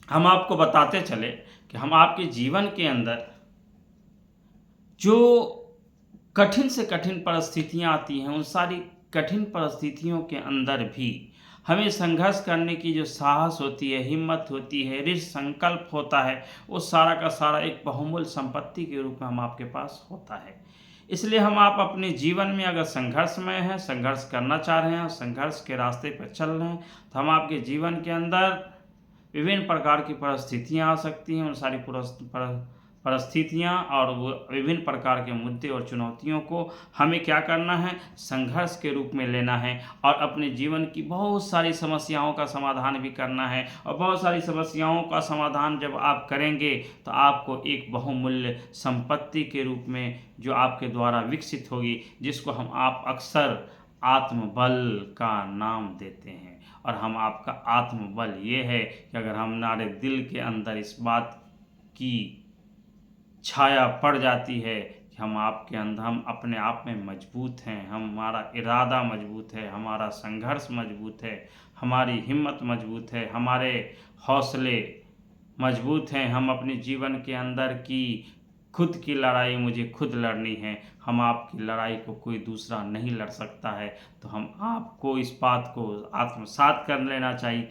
हम आपको बताते चले कि हम आपके जीवन के अंदर जो कठिन से कठिन परिस्थितियाँ आती हैं, उन सारी कठिन परिस्थितियों के अंदर भी हमें संघर्ष करने की जो साहस होती है, हिम्मत होती है, दृढ़ संकल्प होता है, वो सारा का सारा एक बहुमूल्य संपत्ति के रूप में हम आपके पास होता है। इसलिए हम आप अपने जीवन में अगर संघर्षमय हैं, संघर्ष करना चाह रहे हैं, संघर्ष के रास्ते पर चल रहे हैं, तो हम आपके जीवन के अंदर विभिन्न प्रकार की परिस्थितियाँ आ सकती हैं। उन सारी परिस्थितियाँ और वो विभिन्न प्रकार के मुद्दे और चुनौतियों को हमें क्या करना है, संघर्ष के रूप में लेना है और अपने जीवन की बहुत सारी समस्याओं का समाधान भी करना है। और बहुत सारी समस्याओं का समाधान जब आप करेंगे तो आपको एक बहुमूल्य संपत्ति के रूप में जो आपके द्वारा विकसित होगी, जिसको आप अक्सर आत्मबल का नाम देते हैं। और हम आपका आत्मबल ये है कि अगर हमारे दिल के अंदर इस बात की छाया पड़ जाती है कि हम आपके अंदर, हम अपने आप में मजबूत हैं, हमारा इरादा मजबूत है, हमारा संघर्ष मजबूत है, हमारी हिम्मत मजबूत है, हमारे हौसले मजबूत हैं, हम अपने जीवन के अंदर की खुद की लड़ाई मुझे खुद लड़नी है, हम आपकी लड़ाई को कोई दूसरा नहीं लड़ सकता है। तो हम आपको इस बात को आत्मसात कर लेना चाहिए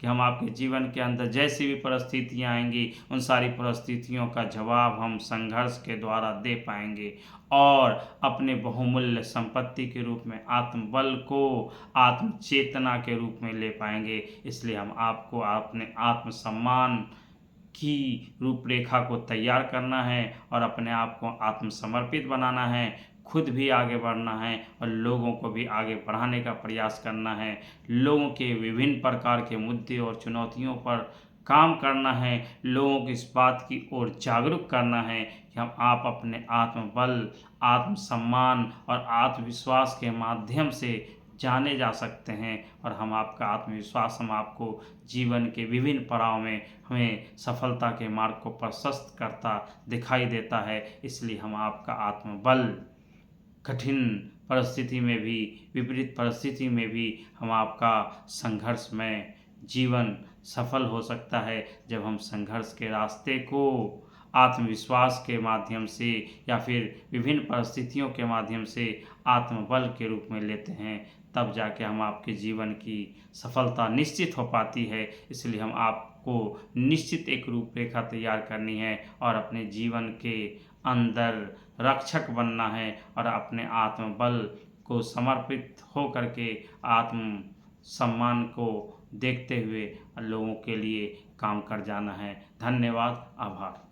कि हम आपके जीवन के अंदर जैसी भी परिस्थितियाँ आएंगी, उन सारी परिस्थितियों का जवाब हम संघर्ष के द्वारा दे पाएंगे और अपने बहुमूल्य संपत्ति के रूप में आत्मबल को आत्मचेतना के रूप में ले पाएंगे। इसलिए हम आपको अपने आत्मसम्मान की रूपरेखा को तैयार करना है और अपने आप को आत्मसमर्पित बनाना है, खुद भी आगे बढ़ना है और लोगों को भी आगे बढ़ाने का प्रयास करना है। लोगों के विभिन्न प्रकार के मुद्दे और चुनौतियों पर काम करना है, लोगों को इस बात की ओर जागरूक करना है कि हम आप अपने आत्मबल, आत्मसम्मान और आत्मविश्वास के माध्यम से जाने जा सकते हैं। और हम आपका आत्मविश्वास हम आपको जीवन के विभिन्न पड़ाव में हमें सफलता के मार्ग को प्रशस्त करता दिखाई देता है। इसलिए हम आपका आत्मबल कठिन परिस्थिति में भी, विपरीत परिस्थिति में भी हम आपका संघर्ष में जीवन सफल हो सकता है जब हम संघर्ष के रास्ते को आत्मविश्वास के माध्यम से या फिर विभिन्न परिस्थितियों के माध्यम से आत्मबल के रूप में लेते हैं। तब जाके हम आपके जीवन की सफलता निश्चित हो पाती है। इसलिए हम आपको निश्चित एक रूपरेखा तैयार करनी है और अपने जीवन के अंदर रक्षक बनना है और अपने आत्मबल को समर्पित हो करके आत्म सम्मान को देखते हुए लोगों के लिए काम कर जाना है। धन्यवाद, आभार।